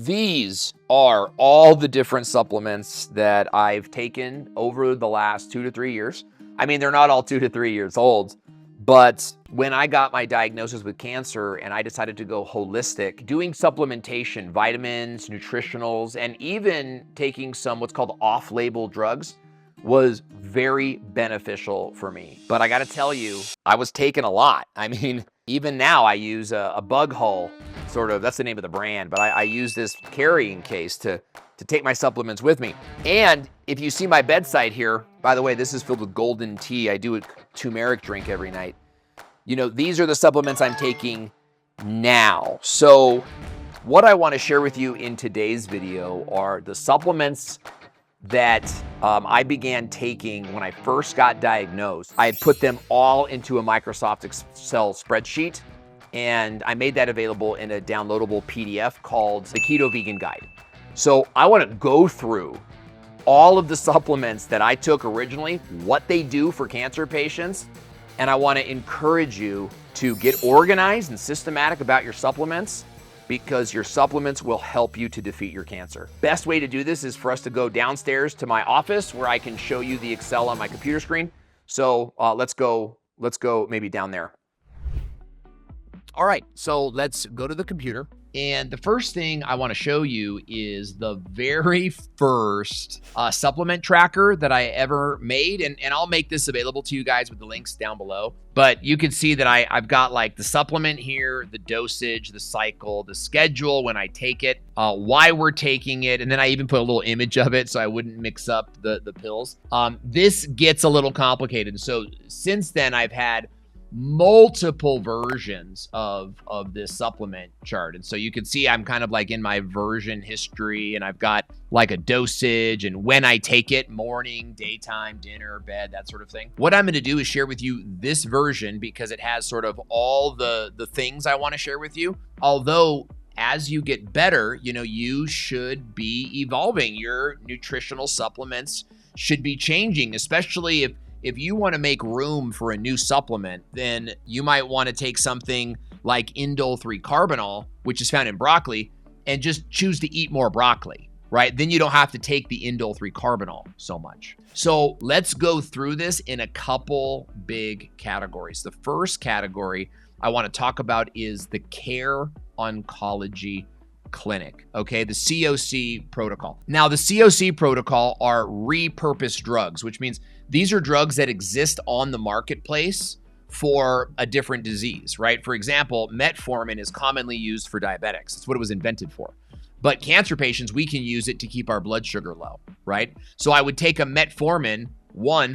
These are all the different supplements that I've taken over the last 2 to 3 years. I mean, they're not all 2 to 3 years old, but when I got my diagnosis with cancer and I decided to go holistic, doing supplementation, vitamins, nutritionals, and even taking some what's called off-label drugs was very beneficial for me. But I gotta tell you, I was taking a lot. I mean, even now I use a bug hull, sort of, that's the name of the brand, but I use this carrying case to take my supplements with me. And if you see my bedside here, by the way, this is filled with golden tea. I do a turmeric drink every night. You know, these are the supplements I'm taking now. So what I wanna share with you in today's video are the supplements that I began taking when I first got diagnosed. I had put them all into a Microsoft Excel spreadsheet, and I made that available in a downloadable PDF called the Keto Vegan Guide. So I want to go through all of the supplements that I took originally, what they do for cancer patients, and I want to encourage you to get organized and systematic about your supplements, because your supplements will help you to defeat your cancer. Best way to do this is for us to go downstairs to my office where I can show you the Excel on my computer screen. So let's go maybe down there. All right, so let's go to the computer. And the first thing I want to show you is the very first supplement tracker that I ever made. And I'll make this available to you guys with the links down below. But you can see that I've got like the supplement here, the dosage, the cycle, the schedule when I take it, why we're taking it. And then I even put a little image of it so I wouldn't mix up the pills. This gets a little complicated. So since then, I've had multiple versions of this supplement chart. And so you can see I'm kind of like in my version history, and I've got like a dosage and when I take it, morning, daytime, dinner, bed, that sort of thing. What I'm going to do is share with you this version because it has sort of all the things I want to share with you. Although as you get better, you know, you should be evolving. Your nutritional supplements should be changing, especially if you want to make room for a new supplement, then you might want to take something like indole 3-carbinol, which is found in broccoli, and just choose to eat more broccoli, right? Then you don't have to take the indole 3-carbinol so much. So let's go through this in a couple big categories. The first category I want to talk about is the Care Oncology Clinic, okay? The COC protocol. Now, the COC protocol are repurposed drugs, which means these are drugs that exist on the marketplace for a different disease, right? For example, metformin is commonly used for diabetics. That's what it was invented for. But cancer patients, we can use it to keep our blood sugar low, right? So I would take a metformin,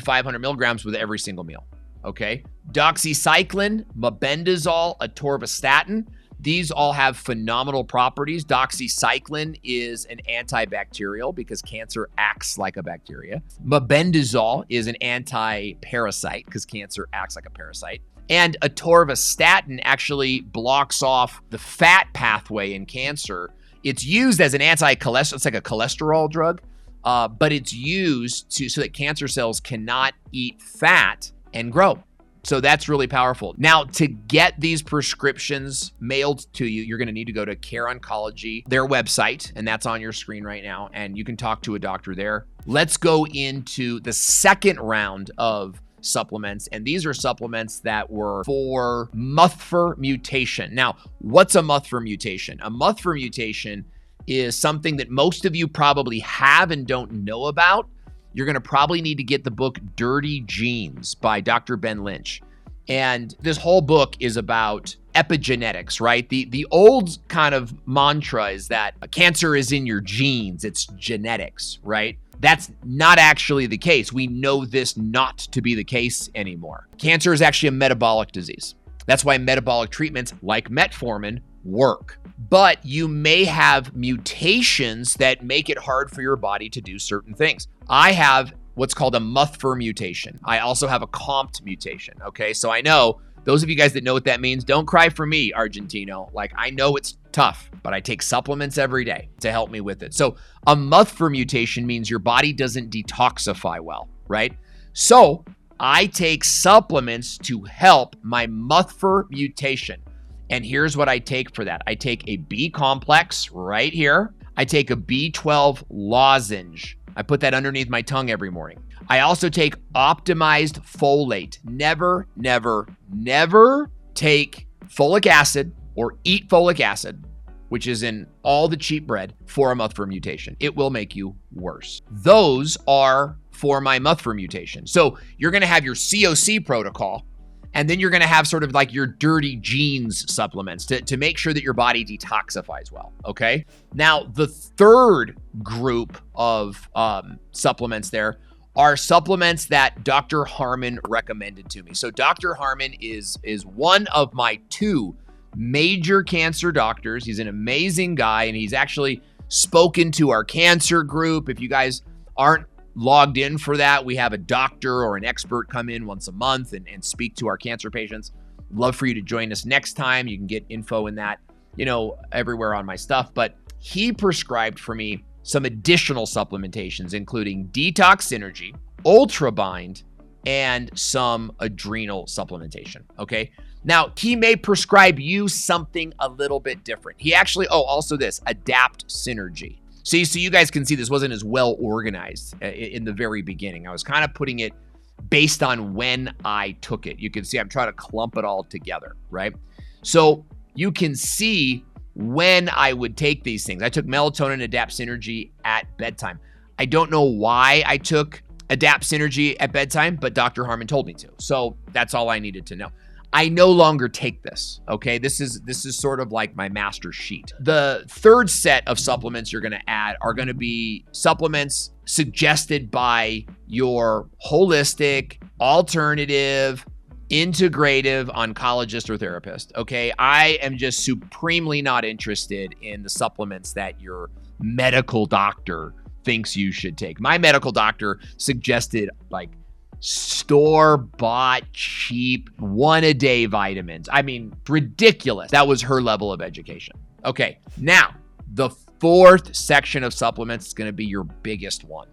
500 milligrams with every single meal, okay? Doxycycline, mebendazole, atorvastatin, these all have phenomenal properties. Doxycycline is an antibacterial because cancer acts like a bacteria. Mebendazole is an anti-parasite because cancer acts like a parasite. And atorvastatin actually blocks off the fat pathway in cancer. It's used as an anti-cholesterol, it's like a cholesterol drug, but it's used so that cancer cells cannot eat fat and grow. So that's really powerful. Now, to get these prescriptions mailed to you, you're going to need to go to Care Oncology, their website, and that's on your screen right now, and you can talk to a doctor there. Let's go into the second round of supplements, and these are supplements that were for MUTHFR mutation. Now, what's a MUTHFR mutation? A MUTHFR mutation is something that most of you probably have and don't know about. You're going to probably need to get the book Dirty Genes by Dr. Ben Lynch. And this whole book is about epigenetics, right? The old kind of mantra is that cancer is in your genes, it's genetics, right? That's not actually the case. We know this not to be the case anymore. Cancer is actually a metabolic disease. That's why metabolic treatments like metformin work. But you may have mutations that make it hard for your body to do certain things. I have what's called a MUTHFR mutation. I also have a COMT mutation, okay? So I know, those of you guys that know what that means, don't cry for me, Argentino. Like, I know it's tough, but I take supplements every day to help me with it. So a MUTHFR mutation means your body doesn't detoxify well, right? So I take supplements to help my MUTHFR mutation. And here's what I take for that. I take a B complex right here. I take a B12 lozenge. I put that underneath my tongue every morning. I also take optimized folate. Never, never, never take folic acid or eat folic acid, which is in all the cheap bread, for a Muther mutation. It will make you worse. Those are for my Muther mutation. So you're gonna have your COC protocol, and then you're gonna have sort of like your dirty genes supplements to make sure that your body detoxifies well, okay? Now, the third group of supplements there are supplements that Dr. Harmon recommended to me. So Dr. Harmon is one of my two major cancer doctors. He's an amazing guy, and he's actually spoken to our cancer group. If you guys aren't logged in for that, we have a doctor or an expert come in once a month and speak to our cancer patients. Love for you to join us next time. You can get info in that, everywhere on my stuff. But he prescribed for me some additional supplementations, including Detox Synergy, Ultra Bind, and some adrenal supplementation, okay? Now, he may prescribe you something a little bit different. He actually, also this, Adapt Synergy. See, so you guys can see this wasn't as well organized in the very beginning. I was kind of putting it based on when I took it. You can see I'm trying to clump it all together, right? So you can see when I would take these things. I took melatonin Adapt Synergy at bedtime. I don't know why I took Adapt Synergy at bedtime, but Dr. Harmon told me to. So that's all I needed to know. I no longer take this, okay? This is sort of like my master sheet. The third set of supplements you're gonna add are gonna be supplements suggested by your holistic, alternative, integrative oncologist or therapist, okay? I am just supremely not interested in the supplements that your medical doctor thinks you should take. My medical doctor suggested like store-bought, cheap, one-a-day vitamins. I mean, ridiculous. That was her level of education. Okay, now, the fourth section of supplements is gonna be your biggest one.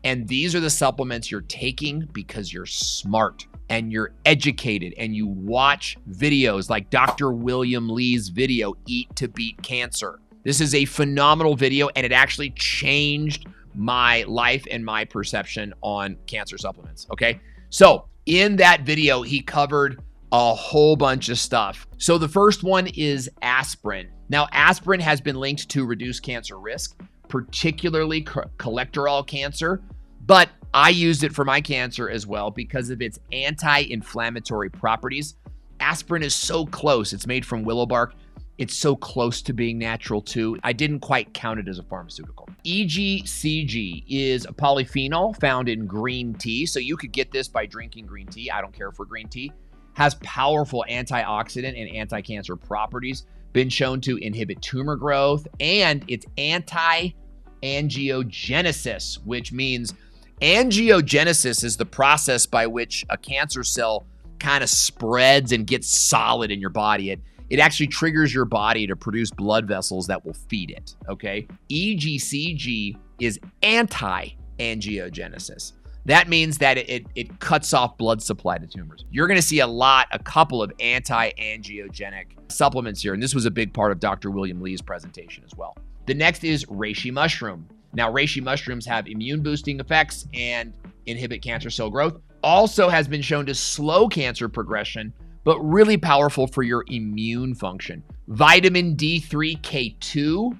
And these are the supplements you're taking because you're smart and you're educated and you watch videos like Dr. William Lee's video, Eat to Beat Cancer. This is a phenomenal video, and it actually changed my life and my perception on cancer supplements, okay? So in that video, he covered a whole bunch of stuff. So the first one is aspirin. Now, aspirin has been linked to reduced cancer risk, particularly colorectal cancer, but I used it for my cancer as well because of its anti-inflammatory properties. Aspirin is so close. It's made from willow bark. It's so close to being natural too. I didn't quite count it as a pharmaceutical. EGCG is a polyphenol found in green tea. So you could get this by drinking green tea. I don't care for green tea. Has powerful antioxidant and anti-cancer properties. Been shown to inhibit tumor growth, and it's anti-angiogenesis, which means angiogenesis is the process by which a cancer cell kind of spreads and gets solid in your body. It actually triggers your body to produce blood vessels that will feed it, okay? EGCG is anti-angiogenesis. That means that it cuts off blood supply to tumors. You're gonna see a couple of anti-angiogenic supplements here, and this was a big part of Dr. William Lee's presentation as well. The next is reishi mushroom. Now, reishi mushrooms have immune boosting effects and inhibit cancer cell growth. Also has been shown to slow cancer progression, but really powerful for your immune function. Vitamin D3K2,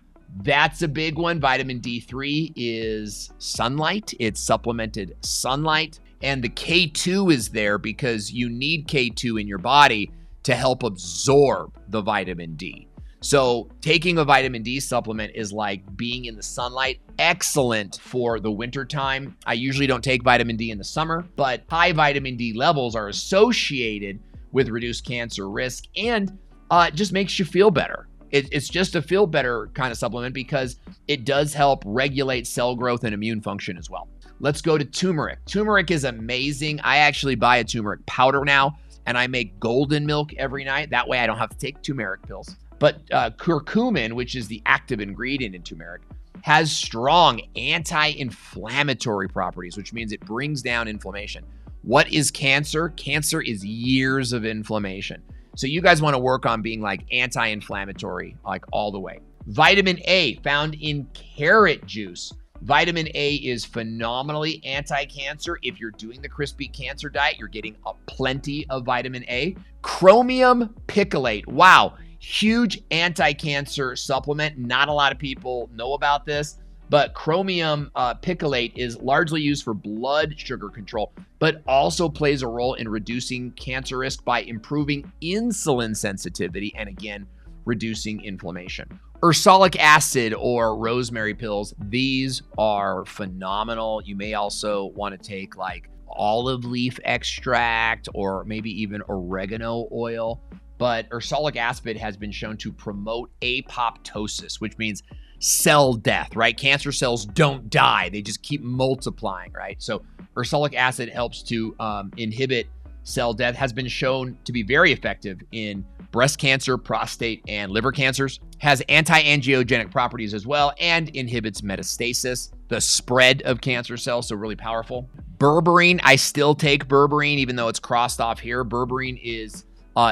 that's a big one. Vitamin D3 is sunlight. It's supplemented sunlight. And the K2 is there because you need K2 in your body to help absorb the vitamin D. So taking a vitamin D supplement is like being in the sunlight. Excellent for the winter time. I usually don't take vitamin D in the summer, but high vitamin D levels are associated with reduced cancer risk, and it just makes you feel better. It's just a feel better kind of supplement because it does help regulate cell growth and immune function as well. Let's go to turmeric. Turmeric is amazing. I actually buy a turmeric powder now, and I make golden milk every night. That way I don't have to take turmeric pills. But curcumin, which is the active ingredient in turmeric, has strong anti-inflammatory properties, which means it brings down inflammation. What is cancer? Cancer is years of inflammation. So you guys want to work on being like anti-inflammatory, like all the way. Vitamin A found in carrot juice. Vitamin A is phenomenally anti-cancer. If you're doing the crispy cancer diet, you're getting plenty of vitamin A. Chromium picolate. Wow. Huge anti-cancer supplement. Not a lot of people know about this, but chromium picolate is largely used for blood sugar control, but also plays a role in reducing cancer risk by improving insulin sensitivity and, again, reducing inflammation. Ursolic acid or rosemary pills, these are phenomenal. You may also want to take like olive leaf extract or maybe even oregano oil. But ursolic acid has been shown to promote apoptosis, which means cell death, right? Cancer cells don't die. They just keep multiplying, right? So ursolic acid helps to inhibit cell death, has been shown to be very effective in breast cancer, prostate, and liver cancers, has anti-angiogenic properties as well, and inhibits metastasis, the spread of cancer cells, so really powerful. Berberine, I still take berberine, even though it's crossed off here. Berberine is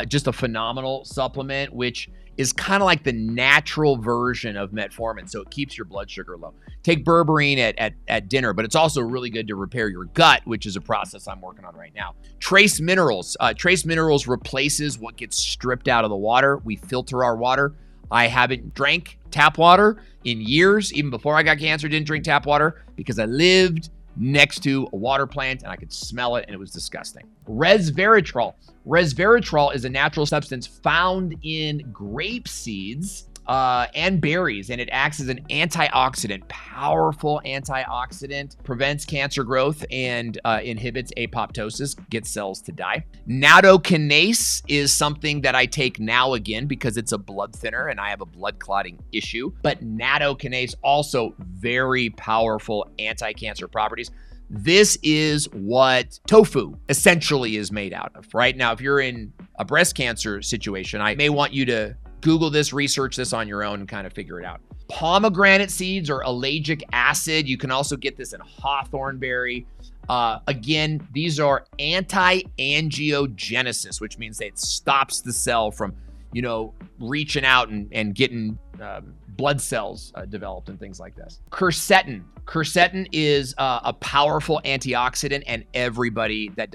just a phenomenal supplement, which is kind of like the natural version of metformin, so it keeps your blood sugar low. Take berberine at dinner, but it's also really good to repair your gut, which is a process I'm working on right now. Trace minerals. Trace minerals replaces what gets stripped out of the water. We filter our water. I haven't drank tap water in years. Even before I got cancer, didn't drink tap water because I lived next to a water plant and I could smell it and it was disgusting. Resveratrol. Resveratrol is a natural substance found in grape seeds and berries, and it acts as an antioxidant, powerful antioxidant, prevents cancer growth and inhibits apoptosis, gets cells to die. Nattokinase is something that I take now again because it's a blood thinner and I have a blood clotting issue, but nattokinase also very powerful anti-cancer properties. This is what tofu essentially is made out of, right? Now, if you're in a breast cancer situation, I may want you to Google this, research this on your own and kind of figure it out. Pomegranate seeds or ellagic acid. You can also get this in hawthorn berry. Again, these are anti-angiogenesis, which means that it stops the cell from, reaching out and getting blood cells developed and things like this. Quercetin. Quercetin is a powerful antioxidant, and everybody that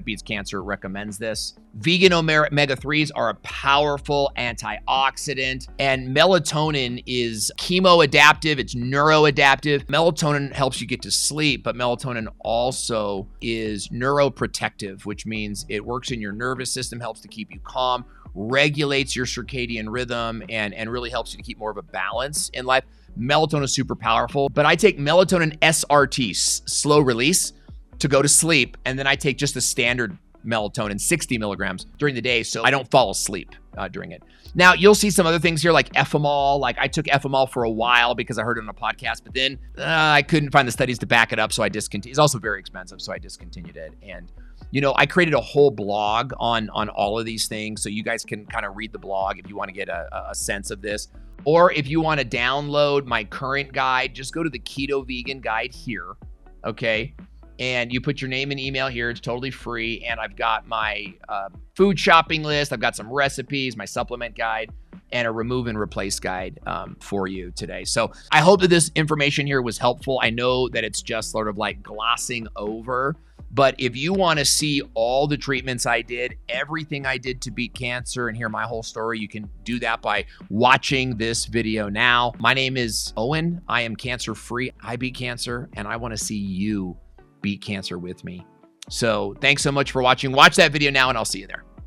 beats cancer recommends this. Vegan omega-3s are a powerful antioxidant, and melatonin is chemoadaptive. It's neuroadaptive. Melatonin helps you get to sleep, but melatonin also is neuroprotective, which means it works in your nervous system, helps to keep you calm, regulates your circadian rhythm, and really helps you to keep more of a balance in life. Melatonin is super powerful, but I take melatonin SRT, slow release, to go to sleep, and then I take just the standard melatonin, 60 milligrams during the day, so I don't fall asleep during it. Now, you'll see some other things here like Efamol. Like I took Efamol for a while because I heard it on a podcast, but then I couldn't find the studies to back it up, so I discontinued. It's also very expensive, so I discontinued it. And I created a whole blog on all of these things, so you guys can kind of read the blog if you want to get a sense of this. Or if you want to download my current guide, just go to the Keto Vegan Guide here, okay? And you put your name and email here. It's totally free. And I've got my food shopping list. I've got some recipes, my supplement guide, and a remove and replace guide for you today. So I hope that this information here was helpful. I know that it's just sort of like glossing over, but if you want to see all the treatments I did, everything I did to beat cancer and hear my whole story, you can do that by watching this video now. My name is Owen. I am cancer-free. I beat cancer, and I want to see you beat cancer with me. So thanks so much for watching. Watch that video now, and I'll see you there.